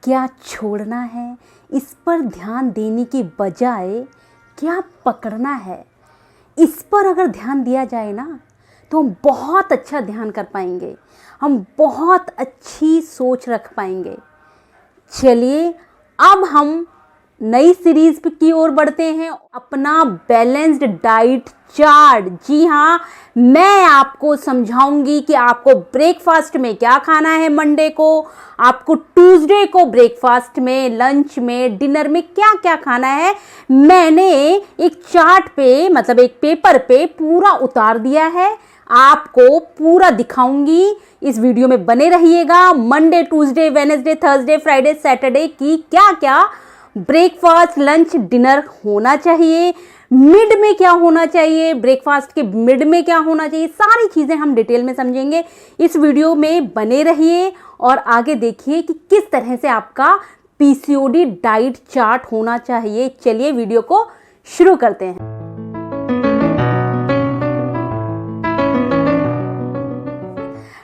क्या छोड़ना है, इस पर ध्यान देने की बजाय क्या पकड़ना है, इस पर अगर ध्यान दिया जाए ना तो हम बहुत अच्छा ध्यान कर पाएंगे, हम बहुत अच्छी सोच रख पाएंगे। चलिए अब हम नई सीरीज की ओर बढ़ते हैं, अपना बैलेंस्ड डाइट चार्ट। जी हाँ, मैं आपको समझाऊंगी कि आपको ब्रेकफास्ट में क्या खाना है मंडे को, आपको ट्यूसडे को ब्रेकफास्ट में, लंच में, डिनर में क्या क्या खाना है। मैंने एक चार्ट पे, मतलब एक पेपर पे पूरा उतार दिया है, आपको पूरा दिखाऊंगी। इस वीडियो में बने रहिएगा। Monday, Tuesday, Wednesday, Thursday, Friday, Saturday की क्या क्या ब्रेकफास्ट, लंच, डिनर होना चाहिए, मिड में क्या होना चाहिए, ब्रेकफास्ट के मिड में क्या होना चाहिए, सारी चीज़ें हम डिटेल में समझेंगे। इस वीडियो में बने रहिए और आगे देखिए कि किस तरह से आपका पीसीओडी डाइट चार्ट होना चाहिए। चलिए वीडियो को शुरू करते हैं।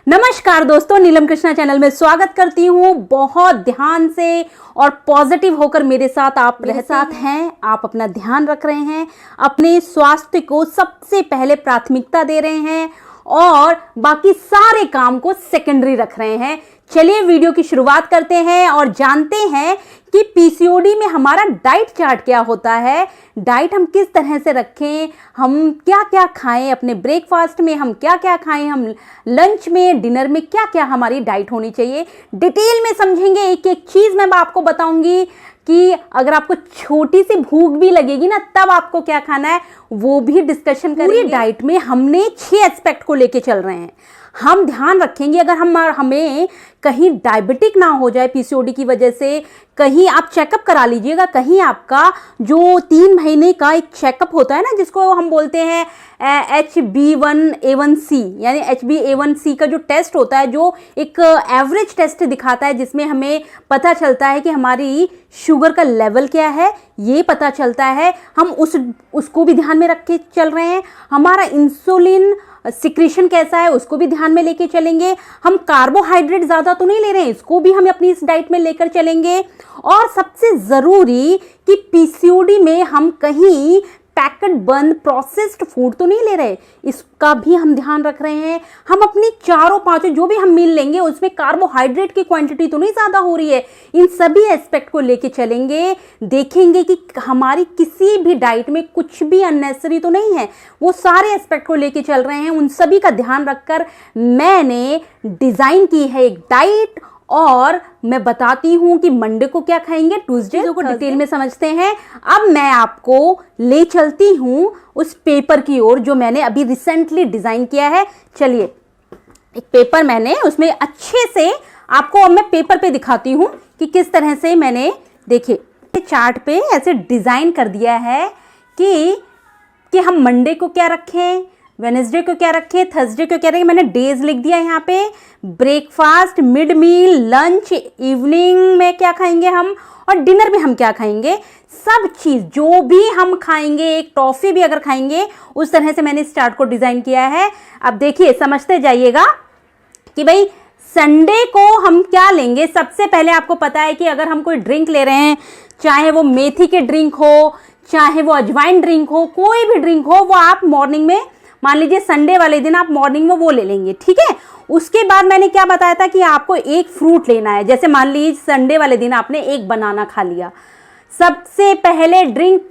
नमस्कार दोस्तों, नीलम कृष्णा चैनल में स्वागत करती हूँ। बहुत ध्यान से और पॉजिटिव होकर मेरे साथ हैं। आप अपना ध्यान रख रहे हैं, अपने स्वास्थ्य को सबसे पहले प्राथमिकता दे रहे हैं और बाकी सारे काम को सेकेंडरी रख रहे हैं। चलिए वीडियो की शुरुआत करते हैं और जानते हैं कि पीसीओडी में हमारा डाइट चार्ट क्या होता है, डाइट हम किस तरह से रखें, हम क्या क्या खाएं, अपने ब्रेकफास्ट में हम क्या क्या खाएं, हम लंच में, डिनर में क्या क्या हमारी डाइट होनी चाहिए। डिटेल में समझेंगे, एक एक चीज़ मैं आपको बताऊंगी कि अगर आपको छोटी सी भूख भी लगेगी ना तब आपको क्या खाना है वो भी डिस्कशन करेंगे। डाइट में हमने 6 एस्पेक्ट को लेके चल रहे हैं। हम ध्यान रखेंगे अगर हमें कहीं डायबिटिक ना हो जाए पीसीओडी की वजह से, कहीं आप चेकअप करा लीजिएगा, कहीं आपका जो 3 महीने का एक चेकअप होता है ना जिसको हम बोलते हैं HbA1c, यानी HbA1c का जो टेस्ट होता है, जो एक एवरेज टेस्ट दिखाता है जिसमें हमें पता चलता है कि हमारी शुगर का लेवल क्या है, ये पता चलता है। हम उसको भी ध्यान में रख के चल रहे हैं। हमारा इंसुलिन सिक्रीशन कैसा है उसको भी ध्यान में लेके चलेंगे। हम कार्बोहाइड्रेट ज़्यादा तो नहीं ले रहे हैं, इसको भी हम अपनी इस डाइट में लेकर चलेंगे। और सबसे ज़रूरी कि पीसीओडी में हम कहीं पैकेट बंद प्रोसेस्ड फूड तो नहीं ले रहे, इसका भी हम ध्यान रख रहे हैं। हम अपनी 4-5 जो भी हम मील लेंगे उसमें कार्बोहाइड्रेट की क्वांटिटी तो नहीं ज़्यादा हो रही है। इन सभी एस्पेक्ट को लेके चलेंगे, देखेंगे कि हमारी किसी भी डाइट में कुछ भी अननेसेसरी तो नहीं है। वो सारे एस्पेक्ट को लेके चल रहे हैं, उन सभी का ध्यान रखकर मैंने डिज़ाइन की है एक डाइट। और मैं बताती हूँ कि मंडे को क्या खाएंगे, ट्यूसडे को डिटेल में समझते हैं। अब मैं आपको ले चलती हूँ उस पेपर की ओर जो मैंने अभी रिसेंटली डिज़ाइन किया है। चलिए, एक पेपर मैंने उसमें अच्छे से आपको अब मैं पेपर पे दिखाती हूँ कि किस तरह से मैंने, देखिए चार्ट पे ऐसे डिज़ाइन कर दिया है कि हम मंडे को क्या रखें, वेडनेसडे को क्या रखें, थर्सडे को क्या रखें। मैंने डेज लिख दिया यहाँ पे, ब्रेकफास्ट, मिड मील, लंच, इवनिंग में क्या खाएंगे हम और डिनर में हम क्या खाएंगे। सब चीज़ जो भी हम खाएंगे, एक टॉफ़ी भी अगर खाएंगे, उस तरह से मैंने इस चार्ट को डिज़ाइन किया है। अब देखिए, समझते जाइएगा कि भाई संडे को हम क्या लेंगे। सबसे पहले आपको पता है कि अगर हम कोई ड्रिंक ले रहे हैं, चाहे वो मेथी के ड्रिंक हो, चाहे वो अजवाइन ड्रिंक हो, कोई भी ड्रिंक हो, वो आप मॉर्निंग में, मान लीजिए संडे वाले दिन आप मॉर्निंग में वो ले लेंगे, ठीक है। उसके बाद मैंने क्या बताया था कि आपको एक फ्रूट लेना है। जैसे मान लीजिए संडे वाले दिन आपने एक बनाना खा लिया। सबसे पहले ड्रिंक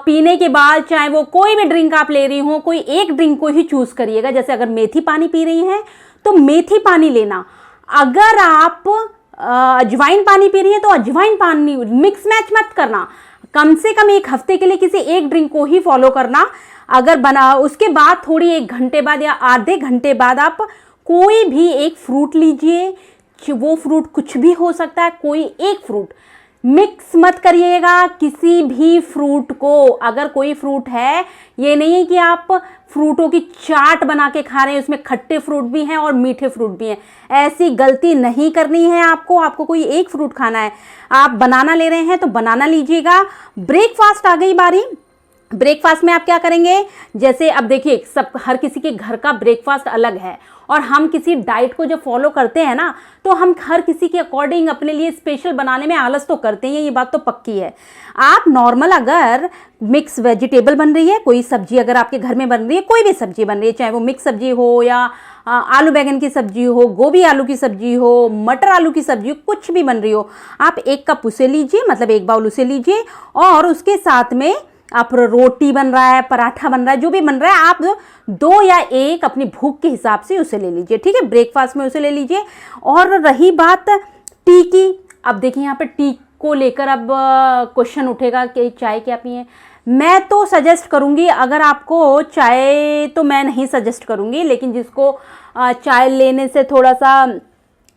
पीने के बाद, चाहे वो कोई भी ड्रिंक आप ले रही हो, कोई एक ड्रिंक को ही चूज करिएगा। जैसे अगर मेथी पानी पी रही हैं तो मेथी पानी लेना, अगर आप अजवाइन पानी पी रही हैं तो अजवाइन पानी, मिक्स मैच मत करना। कम से कम एक हफ्ते के लिए किसी एक ड्रिंक को ही फॉलो करना। अगर बना, उसके बाद थोड़ी 1 घंटे बाद या आधे घंटे बाद आप कोई भी एक फ्रूट लीजिए। वो फ्रूट कुछ भी हो सकता है, कोई एक फ्रूट, मिक्स मत करिएगा किसी भी फ्रूट को। अगर कोई फ्रूट है, ये नहीं है कि आप फ्रूटों की चाट बना के खा रहे हैं, उसमें खट्टे फ्रूट भी हैं और मीठे फ्रूट भी हैं। ऐसी गलती नहीं करनी है आपको कोई एक फ्रूट खाना है। आप बनाना ले रहे हैं तो बनाना लीजिएगा। ब्रेकफास्ट आ गई बारी। ब्रेकफास्ट में आप क्या करेंगे, जैसे अब देखिए, सब हर किसी के घर का ब्रेकफास्ट अलग है और हम किसी डाइट को जब फॉलो करते हैं ना, तो हम हर किसी के अकॉर्डिंग अपने लिए स्पेशल बनाने में आलस तो करते हैं, ये बात तो पक्की है। आप नॉर्मल अगर मिक्स वेजिटेबल बन रही है, कोई सब्जी अगर आपके घर में बन रही है, कोई भी सब्जी बन रही है, चाहे वो मिक्स सब्जी हो या आलू बैगन की सब्जी हो, गोभी आलू की सब्जी हो, मटर आलू की सब्जी हो, कुछ भी बन रही हो, आप 1 कप उसे लीजिए, मतलब 1 बाउल उसे लीजिए, और उसके साथ में आप रोटी बन रहा है, पराठा बन रहा है, जो भी बन रहा है, आप 2 या 1 अपनी भूख के हिसाब से उसे ले लीजिए, ठीक है, ब्रेकफास्ट में उसे ले लीजिए। और रही बात टी की, अब देखिए यहाँ पे टी को लेकर अब क्वेश्चन उठेगा कि चाय क्या पिए। मैं तो सजेस्ट करूँगी, अगर आपको चाय, तो मैं नहीं सजेस्ट करूँगी, लेकिन जिसको चाय लेने से थोड़ा सा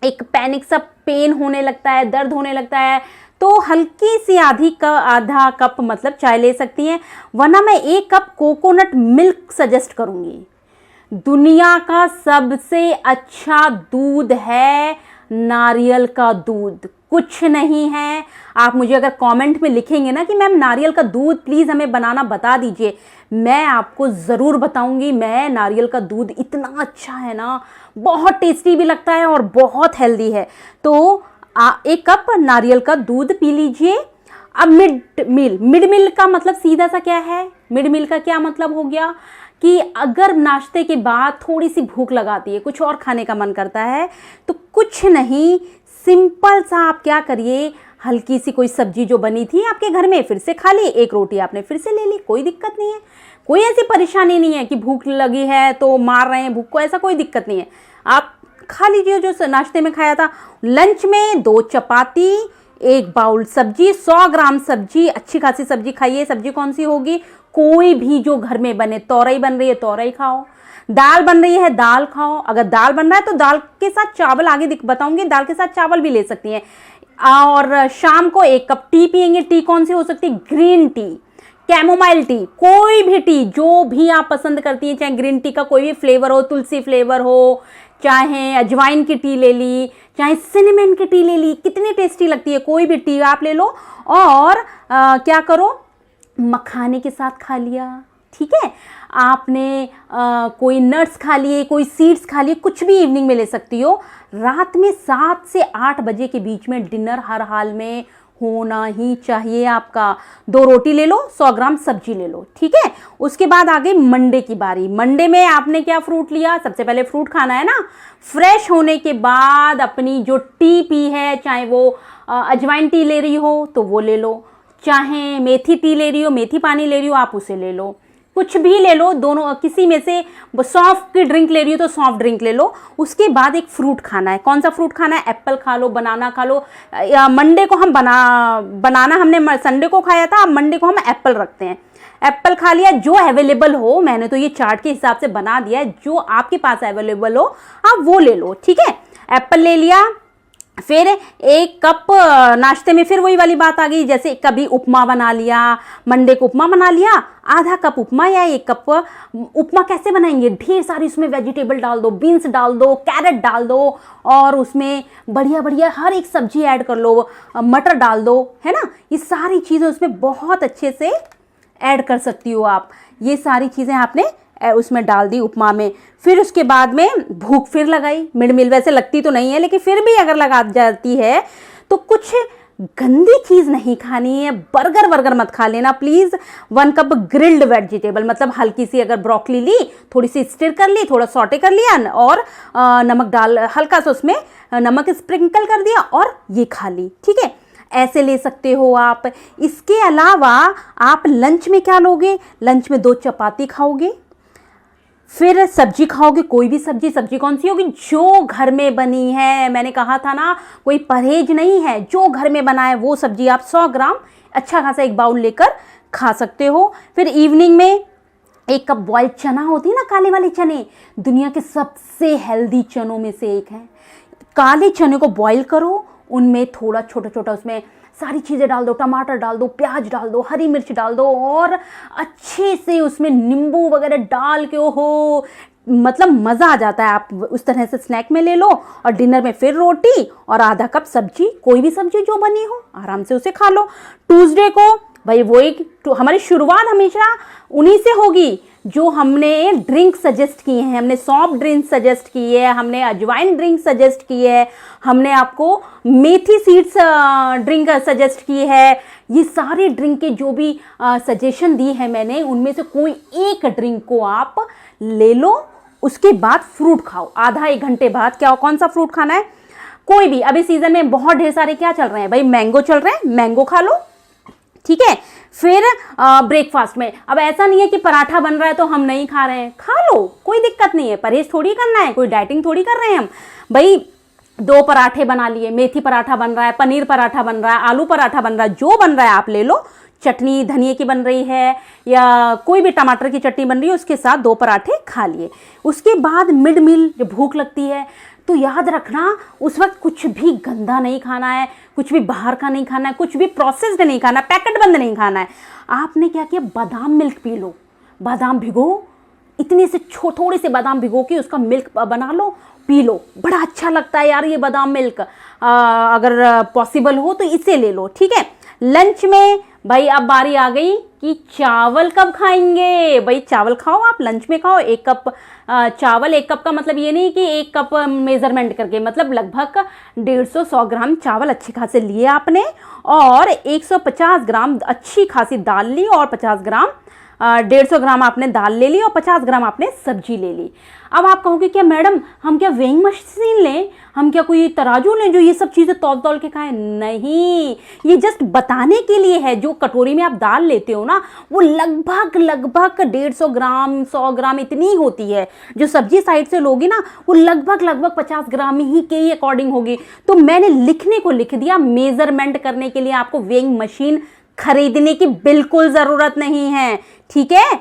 एक पैनिक सा पेन होने लगता है, दर्द होने लगता है, तो हल्की सी आधा कप मतलब चाय ले सकती हैं, वरना मैं 1 कप कोकोनट मिल्क सजेस्ट करूँगी। दुनिया का सबसे अच्छा दूध है नारियल का दूध, कुछ नहीं है। आप मुझे अगर कमेंट में लिखेंगे ना कि मैम नारियल का दूध प्लीज़ हमें बनाना बता दीजिए, मैं आपको ज़रूर बताऊंगी। मैं नारियल का दूध इतना अच्छा है ना, बहुत टेस्टी भी लगता है और बहुत हेल्दी है। तो 1 कप नारियल का दूध पी लीजिए। अब मिड मील का मतलब सीधा सा क्या है, मिड मील का क्या मतलब हो गया कि अगर नाश्ते के बाद थोड़ी सी भूख लगाती है, कुछ और खाने का मन करता है, तो कुछ नहीं, सिंपल सा आप क्या करिए, हल्की सी कोई सब्जी जो बनी थी आपके घर में फिर से खा ली, 1 रोटी आपने फिर से ले ली, कोई दिक्कत नहीं है, कोई ऐसी परेशानी नहीं है कि भूख लगी है तो मार रहे हैं भूख को, ऐसा कोई दिक्कत नहीं है। आप खा लीजिए जो नाश्ते में खाया था। लंच में 2 चपाती, 1 बाउल सब्जी, 100 ग्राम सब्जी, अच्छी खासी सब्जी खाइए। सब्जी कौन सी होगी, कोई भी जो घर में बने, तोरई बन रही है तोरई खाओ, दाल बन रही है दाल खाओ, अगर दाल बन रहा है तो दाल के साथ चावल, आगे बताऊंगी, दाल के साथ चावल भी ले सकती हैं। और शाम को 1 कप टी पियेंगे। टी कौन सी हो सकती है, ग्रीन टी, कैमोमाइल टी, कोई भी टी जो भी आप पसंद करती हैं, चाहे ग्रीन टी का कोई भी फ्लेवर हो, तुलसी फ्लेवर हो, चाहे अजवाइन की टी ले ली, चाहे सिनेमन की टी ले ली, कितनी टेस्टी लगती है, कोई भी टी आप ले लो। और क्या करो, मखाने के साथ खा लिया, ठीक है, आपने कोई नट्स खा लिए, कोई सीड्स खा लिए, कुछ भी इवनिंग में ले सकती हो। रात में 7 से 8 बजे के बीच में डिनर हर हाल में होना ही चाहिए आपका। 2 रोटी ले लो, 100 ग्राम सब्जी ले लो, ठीक है। उसके बाद आ गई मंडे की बारी। मंडे में आपने क्या फ्रूट लिया, सबसे पहले फ्रूट खाना है ना। फ्रेश होने के बाद अपनी जो टी पी है, चाहे वो अजवाइन टी ले रही हो तो वो ले लो, चाहे मेथी टी ले रही हो, मेथी पानी ले रही हो, आप उसे ले लो, कुछ भी ले लो, दोनों किसी में से। सॉफ्ट की ड्रिंक ले रही हो तो सॉफ्ट ड्रिंक ले लो। उसके बाद एक फ्रूट खाना है, कौन सा फ्रूट खाना है, एप्पल खा लो, बनाना खा लो। मंडे को हम बनाना हमने संडे को खाया था, अब मंडे को हम एप्पल रखते हैं। एप्पल खा लिया, जो अवेलेबल हो, मैंने तो ये चार्ट के हिसाब से बना दिया है, जो आपके पास अवेलेबल हो आप वो ले लो, ठीक है। एप्पल ले लिया, फिर 1 कप नाश्ते में फिर वही वाली बात आ गई, जैसे कभी उपमा बना लिया, मंडे को उपमा बना लिया, आधा कप उपमा या 1 कप उपमा कैसे बनाएंगे, ढेर सारी उसमें वेजिटेबल डाल दो, बीन्स डाल दो, कैरेट डाल दो, और उसमें बढ़िया बढ़िया हर एक सब्जी ऐड कर लो, मटर डाल दो, है ना, ये सारी चीज़ें उसमें बहुत अच्छे से ऐड कर सकती हो आप। ये सारी चीज़ें आपने उसमें डाल दी उपमा में। फिर उसके बाद में भूख फिर लगाई, मिड मील वैसे लगती तो नहीं है, लेकिन फिर भी अगर लगा जाती है तो कुछ गंदी चीज़ नहीं खानी है, बर्गर मत खा लेना प्लीज़। 1 कप ग्रिल्ड वेजिटेबल, मतलब हल्की सी अगर ब्रोकली ली, थोड़ी सी स्टिर कर ली, थोड़ा सॉटे कर लिया, और नमक डाल, हल्का सा उसमें नमक स्प्रिंकल कर दिया और ये खा ली, ठीक है। ऐसे ले सकते हो आप। इसके अलावा आप लंच में क्या लोगे, लंच में 2 चपाती खाओगे, फिर सब्जी खाओगे, कोई भी सब्जी कौन सी होगी, जो घर में बनी है। मैंने कहा था ना, कोई परहेज नहीं है, जो घर में बना है वो सब्जी आप 100 ग्राम अच्छा खासा 1 बाउल लेकर खा सकते हो। फिर इवनिंग में 1 कप बॉइल्ड चना होती है ना, काले वाले चने, दुनिया के सबसे हेल्दी चनों में से एक है। काले चने को बॉईल करो, उनमें थोड़ा छोटा छोटा उसमें सारी चीज़ें डाल दो, टमाटर डाल दो, प्याज डाल दो, हरी मिर्च डाल दो, और अच्छे से उसमें नींबू वगैरह डाल के, ओहो मतलब मज़ा आ जाता है। आप उस तरह से स्नैक में ले लो, और डिनर में फिर रोटी और आधा कप सब्जी, कोई भी सब्जी जो बनी हो आराम से उसे खा लो। ट्यूसडे को भाई वो एक तो हमारी शुरुआत हमेशा उन्हीं से होगी जो हमने ड्रिंक सजेस्ट किए हैं। हमने सौंफ ड्रिंक सजेस्ट की है, हमने अजवाइन ड्रिंक सजेस्ट की है, हमने आपको मेथी सीड्स ड्रिंक सजेस्ट की है। ये सारे ड्रिंक के जो भी सजेशन दी है मैंने, उनमें से कोई एक ड्रिंक को आप ले लो, उसके बाद फ्रूट खाओ। आधा एक घंटे बाद क्या, कौन सा फ्रूट खाना है, कोई भी। अभी सीजन में बहुत ढेर सारे क्या चल रहे हैं भाई, मैंगो चल रहे हैं, मैंगो खा लो, ठीक है। फिर ब्रेकफास्ट में, अब ऐसा नहीं है कि पराठा बन रहा है तो हम नहीं खा रहे हैं, खा लो, कोई दिक्कत नहीं है, परहेज थोड़ी करना है, कोई डाइटिंग थोड़ी कर रहे हैं हम भाई। 2 पराठे बना लिए, मेथी पराठा बन रहा है, पनीर पराठा बन रहा है, आलू पराठा बन रहा है, जो बन रहा है आप ले लो। चटनी धनिए की बन रही है या कोई भी टमाटर की चटनी बन रही है, उसके साथ 2 पराठे खा लिए। उसके बाद मिड मील जब भूख लगती है तो याद रखना उस वक्त कुछ भी गंदा नहीं खाना है, कुछ भी बाहर का नहीं खाना है, कुछ भी प्रोसेस्ड नहीं खाना, पैकेट बंद नहीं खाना है। आपने क्या किया, बादाम मिल्क पी लो, बादाम भिगो, इतने से थोड़े से बादाम भिगो के उसका मिल्क बना लो, पी लो, बड़ा अच्छा लगता है यार ये बादाम मिल्क। अगर पॉसिबल हो तो इसे ले लो, ठीक है। लंच में भाई अब बारी आ गई कि चावल कब खाएंगे। भाई चावल खाओ, आप लंच में खाओ 1 कप चावल। 1 कप का मतलब ये नहीं कि 1 कप मेजरमेंट करके, मतलब लगभग 150-100 ग्राम चावल अच्छे खासे लिए आपने, और 150 ग्राम अच्छी खासी दाल ली, और 50 ग्राम 150 ग्राम आपने दाल ले ली, और 50 ग्राम आपने सब्जी ले ली। अब आप कहोगे क्या मैडम हम क्या वेइंग मशीन लें, हम क्या कोई तराजू लें जो ये सब चीज़ें तौल तौल के खाएं? नहीं, ये जस्ट बताने के लिए है। जो कटोरी में आप दाल लेते हो ना, वो लगभग 150 ग्राम 100 ग्राम इतनी होती है। जो सब्जी साइड से लोगी ना, वो लगभग 50 ग्राम ही के ही अकॉर्डिंग होगी। तो मैंने लिखने को लिख दिया, मेजरमेंट करने के लिए आपको वेइंग मशीन खरीदने की बिल्कुल ज़रूरत नहीं है, ठीक है।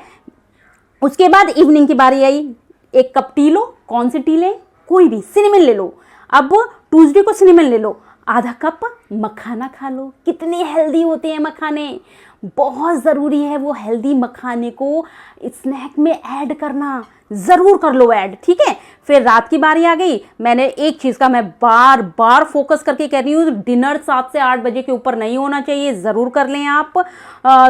उसके बाद इवनिंग की बारी आई, 1 कप टी लो, कौन सी टी लें, कोई भी, सिनेमन ले लो। अब ट्यूसडे को सिनेमन ले लो, आधा कप मखाना खा लो। कितने हेल्दी होते हैं मखाने, बहुत ज़रूरी है वो हेल्दी मखाने को स्नैक में ऐड करना, ज़रूर कर लो ऐड, ठीक है। फिर रात की बारी आ गई, मैंने एक चीज़ का मैं बार बार फोकस करके कह रही हूँ, डिनर 7 से 8 बजे के ऊपर नहीं होना चाहिए, ज़रूर कर लें आप।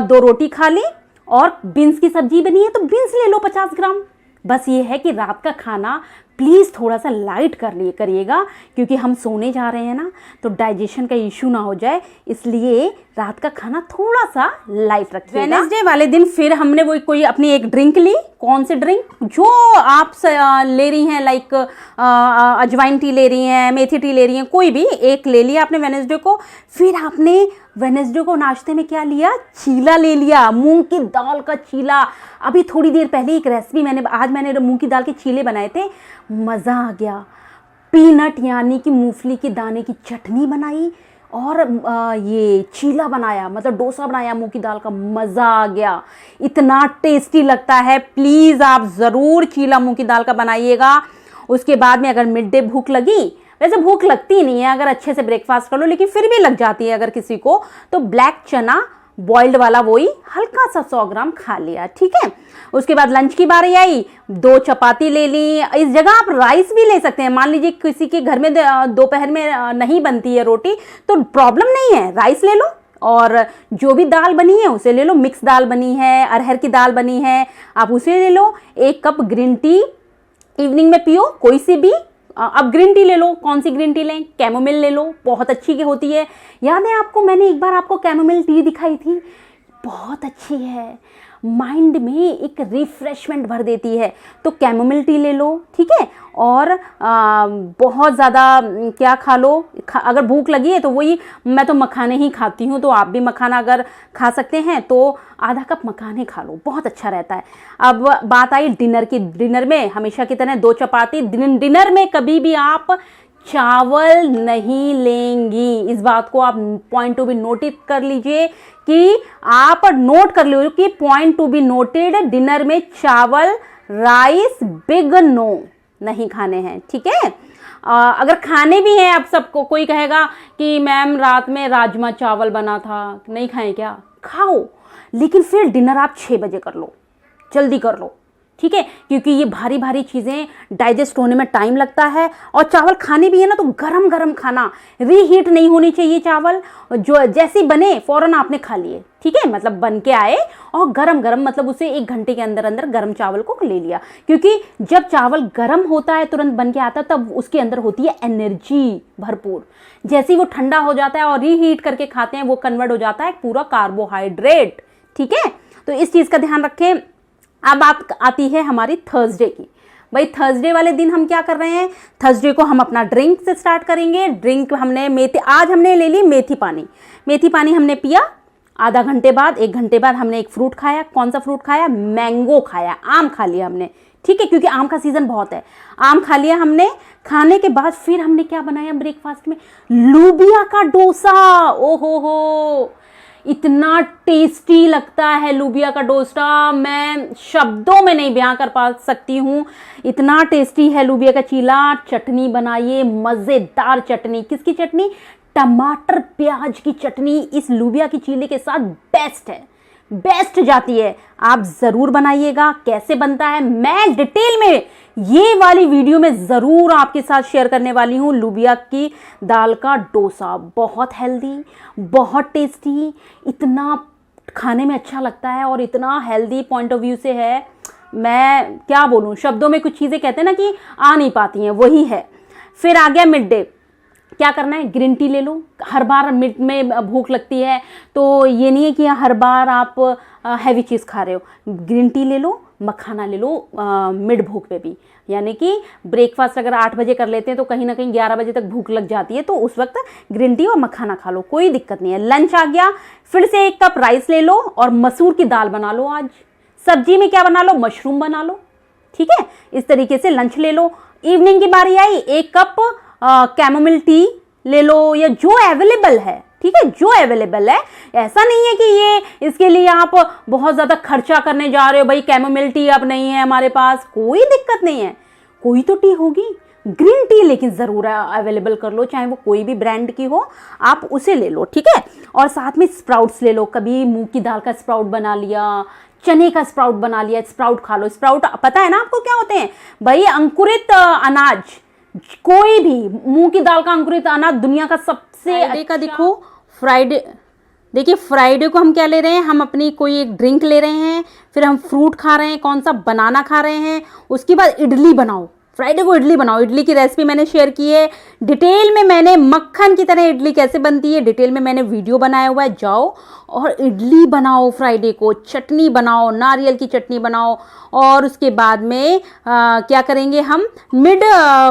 2 रोटी खा लें, और बीन्स की सब्जी बनी है तो बीन्स ले लो 50 ग्राम। बस ये है कि रात का खाना प्लीज़ थोड़ा सा लाइट करिएगा, क्योंकि हम सोने जा रहे हैं ना, तो डाइजेशन का इशू ना हो जाए, इसलिए रात का खाना थोड़ा सा लाइट रखिएगा। वेडनेसडे वाले दिन फिर हमने वो कोई अपनी एक ड्रिंक ली। कौन सी ड्रिंक, जो आप ले रही हैं, लाइक अजवाइन टी ले रही हैं, मेथी टी ले रही हैं, कोई भी एक ले लिया आपने वेडनेसडे को। फिर आपने वेडनेसडे को नाश्ते में क्या लिया, चीला ले लिया, मूंग की दाल का चीला। अभी थोड़ी देर पहले एक रेसिपी आज मैंने मूंग की दाल के चीले बनाए थे, मज़ा आ गया। पीनट यानी कि मूंगफली के दाने की चटनी बनाई, और ये चीला बनाया, मतलब डोसा बनाया मूंग की दाल का, मज़ा आ गया, इतना टेस्टी लगता है। प्लीज़ आप ज़रूर चीला मूंग की दाल का बनाइएगा। उसके बाद में अगर मिड डे भूख लगी, वैसे भूख लगती नहीं है अगर अच्छे से ब्रेकफास्ट कर लो, लेकिन फिर भी लग जाती है अगर किसी को, तो ब्लैक चना बॉइल्ड वाला वही हल्का सा 100 ग्राम खा लिया, ठीक है। उसके बाद लंच की बारी आई, 2 चपाती ले ली। इस जगह आप राइस भी ले सकते हैं। मान लीजिए किसी के घर में दोपहर में नहीं बनती है रोटी, तो प्रॉब्लम नहीं है, राइस ले लो, और जो भी दाल बनी है उसे ले लो। मिक्स दाल बनी है, अरहर की दाल बनी है, आप उसे ले लो। 1 कप ग्रीन टी इवनिंग में पियो, कोई सी भी। अब ग्रीन टी ले लो, कौन सी ग्रीन टी लें, कैमोमिल ले लो, बहुत अच्छी होती है। याद है आपको, मैंने एक बार आपको कैमोमिल टी दिखाई थी, बहुत अच्छी है, माइंड में एक रिफ्रेशमेंट भर देती है। तो कैमोमिल टी ले लो, ठीक है। और बहुत ज़्यादा क्या खा लो, अगर भूख लगी है तो वही, मैं तो मखाने ही खाती हूँ, तो आप भी मखाना अगर खा सकते हैं तो आधा कप मखाने खा लो, बहुत अच्छा रहता है। अब बात आई डिनर की। डिनर में हमेशा की तरह 2 चपाती। डिनर में कभी भी आप चावल नहीं लेंगी, इस बात को आप पॉइंट टू बी नोटिस कर लीजिए, कि आप नोट कर लीजिए कि point to be noted, dinner में चावल, राइस, बिग नो नहीं खाने हैं, ठीक है। अगर खाने भी हैं, आप सबको, कोई कहेगा कि मैम रात में राजमा चावल बना था, नहीं खाएं क्या, खाओ, लेकिन फिर डिनर आप 6 बजे कर लो, जल्दी कर लो, ठीक है, क्योंकि ये भारी भारी चीज़ें डाइजेस्ट होने में टाइम लगता है। और चावल खाने भी है ना तो गरम गरम खाना, रीहीट नहीं होनी चाहिए चावल, जो जैसे बने फ़ौरन आपने खा लिए, ठीक है, मतलब बन के आए और गरम गरम, मतलब उसे 1 घंटे के अंदर अंदर गरम चावल को ले लिया, क्योंकि जब चावल गरम होता है तुरंत बन के आता है तब उसके अंदर होती है एनर्जी भरपूर। जैसे ही वो ठंडा हो जाता है और रीहीट करके खाते हैं वो कन्वर्ट हो जाता है पूरा कार्बोहाइड्रेट, ठीक है। तो इस चीज़ का ध्यान रखें। अब बात आती है हमारी थर्सडे की। भाई थर्सडे वाले दिन हम क्या कर रहे हैं, थर्सडे को हम अपना ड्रिंक से स्टार्ट करेंगे। ड्रिंक हमने आज हमने ले ली मेथी पानी। मेथी पानी हमने पिया, आधा घंटे बाद 1 घंटे बाद हमने एक फ्रूट खाया। कौन सा फ्रूट खाया, मैंगो खाया, आम खा लिया हमने, ठीक है, क्योंकि आम का सीजन बहुत है। आम खा लिया हमने। खाने के बाद फिर हमने क्या बनाया ब्रेकफास्ट में, लूबिया का डोसा। ओहो हो, इतना टेस्टी लगता है लूबिया का डोसा, मैं शब्दों में नहीं बयां कर पा सकती हूँ, इतना टेस्टी है लूबिया का चीला। चटनी बनाइए, मज़ेदार चटनी। किसकी चटनी, टमाटर प्याज की चटनी इस लूबिया की चीले के साथ बेस्ट है, बेस्ट जाती है। आप ज़रूर बनाइएगा। कैसे बनता है मैं डिटेल में ये वाली वीडियो में ज़रूर आपके साथ शेयर करने वाली हूँ। लूबिया की दाल का डोसा बहुत हेल्दी, बहुत टेस्टी, इतना खाने में अच्छा लगता है और इतना हेल्दी पॉइंट ऑफ व्यू से है, मैं क्या बोलूँ, शब्दों में कुछ चीज़ें कहते हैं ना कि आ नहीं पाती हैं, वही है। फिर आ गया मिड डे। क्या करना है, ग्रीन टी ले लो। हर बार मिड में भूख लगती है तो ये नहीं है कि हर बार आप हैवी चीज़ खा रहे हो। ग्रीन टी ले लो, मखाना ले लो मिड भूख पे भी, यानी कि ब्रेकफास्ट अगर 8 बजे कर लेते हैं तो कहीं ना कहीं 11 बजे तक भूख लग जाती है, तो उस वक्त ग्रीन टी और मखाना खा लो, कोई दिक्कत नहीं है। लंच आ गया, फिर से 1 कप राइस ले लो और मसूर की दाल बना लो। आज सब्जी में क्या बना लो, मशरूम बना लो, ठीक है। इस तरीके से लंच ले लो। इवनिंग की बारी आई, 1 कप कैमोमिल टी ले लो, या जो अवेलेबल है, ठीक है, जो अवेलेबल है। ऐसा नहीं है कि ये इसके लिए आप बहुत ज़्यादा खर्चा करने जा रहे हो, भाई कैमोमिल टी अब नहीं है हमारे पास, कोई दिक्कत नहीं है, कोई तो टी होगी, ग्रीन टी लेकिन ज़रूर अवेलेबल कर लो, चाहे वो कोई भी ब्रांड की हो, आप उसे ले लो, ठीक है। और साथ में स्प्राउट्स ले लो, कभी मूंग की दाल का स्प्राउट बना लिया, चने का स्प्राउट बना लिया, स्प्राउट खा लो। स्प्राउट पता है ना आपको क्या होते हैं, भाई अंकुरित अनाज, कोई भी मूंग की दाल का अंकुरित अनाज दुनिया का सबसे अच्छा का। देखो फ्राइडे, देखिए फ्राइडे को हम क्या ले रहे हैं, हम अपनी कोई एक ड्रिंक ले रहे हैं, फिर हम फ्रूट खा रहे हैं, कौन सा बनाना खा रहे हैं, उसके बाद इडली बनाओ। फ्राइडे को इडली बनाओ। इडली की रेसिपी मैंने शेयर की है डिटेल में, मैंने मक्खन की तरह इडली कैसे बनती है डिटेल में मैंने वीडियो बनाया हुआ है, जाओ और इडली बनाओ। फ्राइडे को चटनी बनाओ, नारियल की चटनी बनाओ। और उसके बाद में क्या करेंगे हम, मिड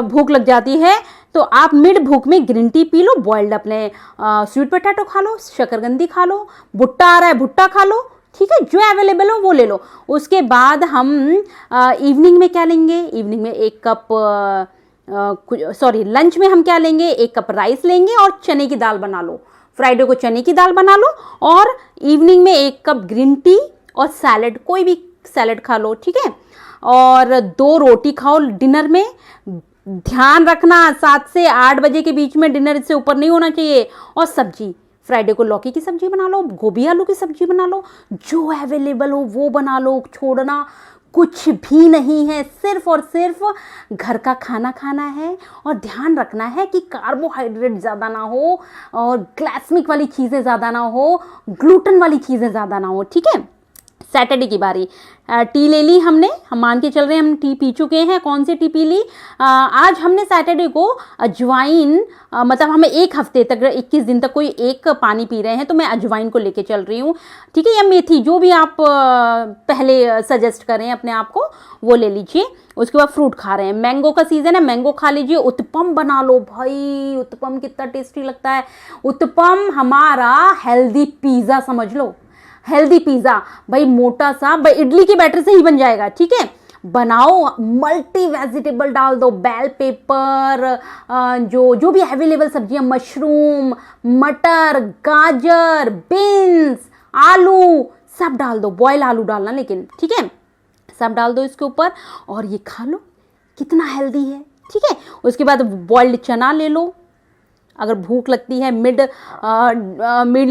भूख लग जाती है तो आप मिड भूख में green tea P low, boiled अपने स्वीट पोटैटो खा लो, शकरकंदी खा लो, भुट्टा आ रहा है भुट्टा खा लो, ठीक है, जो अवेलेबल हो वो ले लो। उसके बाद हम इवनिंग में क्या लेंगे, इवनिंग में 1 कप लंच में हम क्या लेंगे, 1 कप राइस लेंगे और चने की दाल बना लो। फ्राइडे को चने की दाल बना लो और इवनिंग में 1 कप ग्रीन टी और सैलड, कोई भी सैलड खा लो, ठीक है। और 2 रोटी खाओ डिनर में। ध्यान रखना 7 से 8 बजे के बीच में डिनर से ऊपर नहीं होना चाहिए। और सब्जी, फ्राइडे को लौकी की सब्जी बना लो, गोभी आलू की सब्जी बना लो, जो अवेलेबल हो वो बना लो। छोड़ना कुछ भी नहीं है, सिर्फ और सिर्फ घर का खाना खाना है। और ध्यान रखना है कि कार्बोहाइड्रेट ज़्यादा ना हो और ग्लाइसेमिक वाली चीज़ें ज़्यादा ना हो, ग्लूटेन वाली चीज़ें ज़्यादा ना हो, ठीक है। सैटरडे की बारी, टी ले ली हमने, हम मान के चल रहे हैं हम टी पी चुके हैं। कौन सी टी पी ली, आज हमने सैटरडे को अजवाइन, मतलब हमें 1 हफ्ते तक 21 दिन तक कोई एक पानी पी रहे हैं तो मैं अजवाइन को लेके चल रही हूँ, ठीक है, या मेथी, जो भी आप पहले सजेस्ट करें अपने आप को वो ले लीजिए। उसके बाद फ्रूट खा रहे हैं, मैंगो का सीज़न है, मैंगो खा लीजिए। उत्पम बना लो भाई, उत्पम कितना टेस्टी लगता है। उत्पम हमारा हेल्दी पिज़्ज़ा समझ लो, हेल्दी पिज़्ज़ा भाई, मोटा सा, भाई इडली के बैटर से ही बन जाएगा, ठीक है। बनाओ, मल्टी वेजिटेबल डाल दो, बेल पेपर, जो भी अवेलेबल सब्जियां, मशरूम, मटर, गाजर, बीन्स, आलू, सब डाल दो। बॉयल आलू डालना लेकिन, ठीक है, सब डाल दो इसके ऊपर और ये खा लो, कितना हेल्दी है, ठीक है। उसके बाद बॉइल्ड चना ले लो, अगर भूख लगती है मिड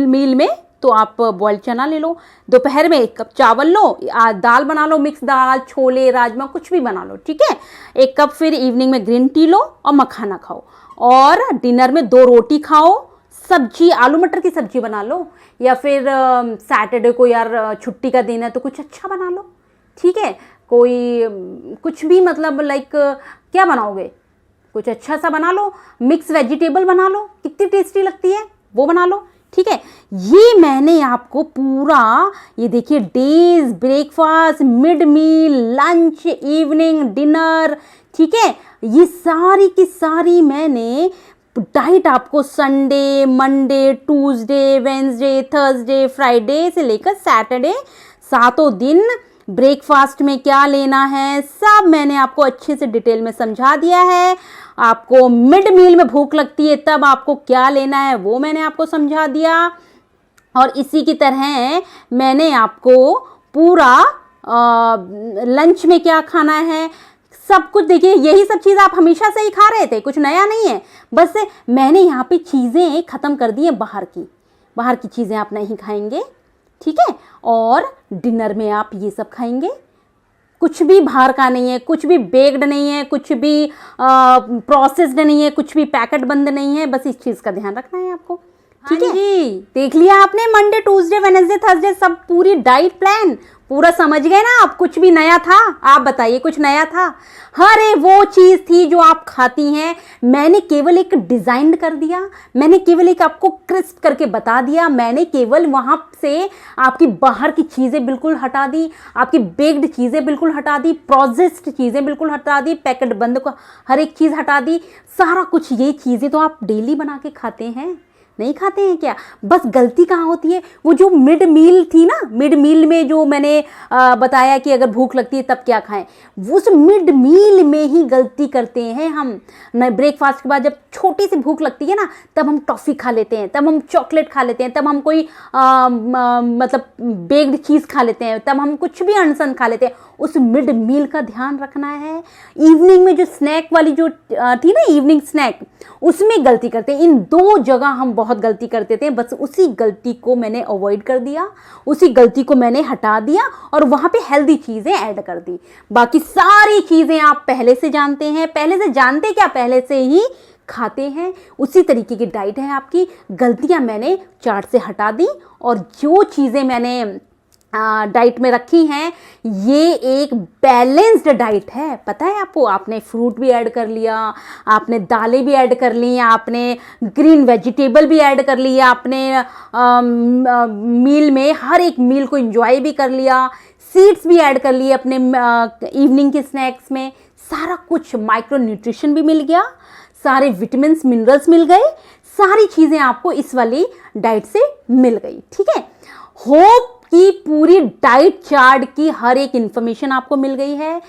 मील में, तो आप बॉइल्ड चना ले लो। दोपहर में 1 कप चावल लो, दाल बना लो, मिक्स दाल, छोले, राजमा, कुछ भी बना लो, ठीक है। 1 कप फिर इवनिंग में ग्रीन टी लो और मखाना खाओ। और डिनर में 2 रोटी खाओ, सब्जी आलू मटर की सब्जी बना लो, या फिर सैटरडे को यार छुट्टी का दिन है तो कुछ अच्छा बना लो, ठीक है। कोई कुछ भी मतलब लाइक क्या बनाओगे, कुछ अच्छा सा बना लो, मिक्स वेजिटेबल बना लो, कितनी टेस्टी लगती है वो बना लो, ठीक है। ये मैंने आपको पूरा ये देखिए डेज, ब्रेकफास्ट, मिड मील, लंच, इवनिंग, डिनर, ठीक है, ये सारी की सारी मैंने डाइट आपको Sunday, Monday, Tuesday, Wednesday, Thursday, Friday से लेकर सैटरडे 7 दिन ब्रेकफास्ट में क्या लेना है सब मैंने आपको अच्छे से डिटेल में समझा दिया है। आपको मिड मील में भूख लगती है तब आपको क्या लेना है वो मैंने आपको समझा दिया। और इसी की तरह मैंने आपको पूरा लंच में क्या खाना है सब कुछ, देखिए यही सब चीज़ आप हमेशा से ही खा रहे थे, कुछ नया नहीं है, बस मैंने यहाँ पे चीज़ें ख़त्म कर दी हैं, बाहर की चीज़ें आप नहीं खाएंगे, ठीक है। और डिनर में आप ये सब खाएंगे, कुछ भी बाहर का नहीं है, कुछ भी बेक्ड नहीं है, कुछ भी प्रोसेस्ड नहीं है, कुछ भी पैकेट बंद नहीं है, बस इस चीज़ का ध्यान रखना है आपको, ठीक है जी। देख लिया आपने मंडे, ट्यूसडे, वेडनेसडे, थर्सडे सब पूरी डाइट प्लान पूरा समझ गए ना आप। कुछ भी नया था आप बताइए, कुछ नया था? अरे वो चीज़ थी जो आप खाती हैं, मैंने केवल एक डिज़ाइन कर दिया, मैंने केवल एक आपको क्रिस्प करके बता दिया, मैंने केवल वहाँ से आपकी बाहर की चीज़ें बिल्कुल हटा दी, आपकी बेक्ड चीज़ें बिल्कुल हटा दी, प्रोसेस्ड चीज़ें बिल्कुल हटा दी, पैकेट बंद को हर एक चीज़ हटा दी, सारा कुछ। ये चीज़ें तो आप डेली बना के खाते हैं, नहीं खाते हैं क्या? बस गलती कहाँ होती है, वो जो मिड मील थी ना, मिड मील में जो मैंने बताया कि अगर भूख लगती है तब क्या खाएं, उस मिड मील में ही गलती करते हैं हम। ब्रेकफास्ट के बाद जब छोटी सी भूख लगती है ना, तब हम टॉफ़ी खा लेते हैं, तब हम चॉकलेट खा लेते हैं, तब हम कोई मतलब बेक्ड चीज़ खा लेते हैं, तब हम कुछ भी अनसन खा लेते हैं। उस मिड मील का ध्यान रखना है। इवनिंग में जो स्नैक वाली जो थी ना, इवनिंग स्नैक, उसमें गलती करते हैं। इन 2 जगह हम बहुत गलती करते थे, बस उसी गलती को मैंने अवॉइड कर दिया, उसी गलती को मैंने हटा दिया और वहाँ पे हेल्दी चीज़ें ऐड कर दी। बाकी सारी चीज़ें आप पहले से जानते हैं, पहले से जानते क्या, पहले से ही खाते हैं, उसी तरीके की डाइट है आपकी। गलतियाँ मैंने चार्ट से हटा दी और जो चीज़ें मैंने डाइट में रखी हैं, ये एक बैलेंस्ड डाइट है। पता है आपको, आपने फ्रूट भी ऐड कर लिया, आपने दालें भी ऐड कर ली, आपने ग्रीन वेजिटेबल भी ऐड कर लिया, आपने मील में हर एक मील को एंजॉय भी कर लिया, सीड्स भी ऐड कर लिए अपने इवनिंग के स्नैक्स में। सारा कुछ माइक्रो न्यूट्रिशन भी मिल गया, सारे विटामिन्स मिनरल्स मिल गए, सारी चीज़ें आपको इस वाली डाइट से मिल गई, ठीक है। होप कि पूरी डाइट चार्ट की हर एक इंफॉर्मेशन आपको मिल गई है।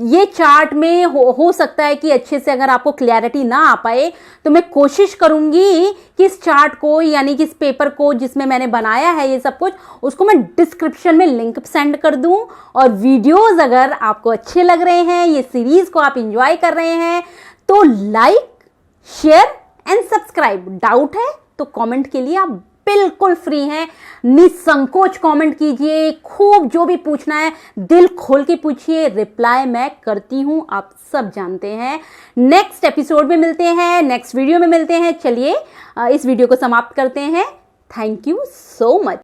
ये चार्ट में हो सकता है कि अच्छे से अगर आपको क्लैरिटी ना आ पाए तो मैं कोशिश करूंगी कि इस चार्ट को, यानी कि इस पेपर को जिसमें मैंने बनाया है ये सब कुछ, उसको मैं डिस्क्रिप्शन में लिंक सेंड कर दूं। और वीडियोस अगर आपको अच्छे लग रहे हैं, ये सीरीज को आप एंजॉय कर रहे हैं, तो like, share and subscribe. Doubt है तो कमेंट के लिए आप बिल्कुल फ्री हैं, निसंकोच कमेंट कीजिए, खूब जो भी पूछना है दिल खोल के पूछिए, रिप्लाई मैं करती हूं, आप सब जानते हैं। नेक्स्ट एपिसोड में मिलते हैं, नेक्स्ट वीडियो में मिलते हैं। चलिए इस वीडियो को समाप्त करते हैं। Thank you so much.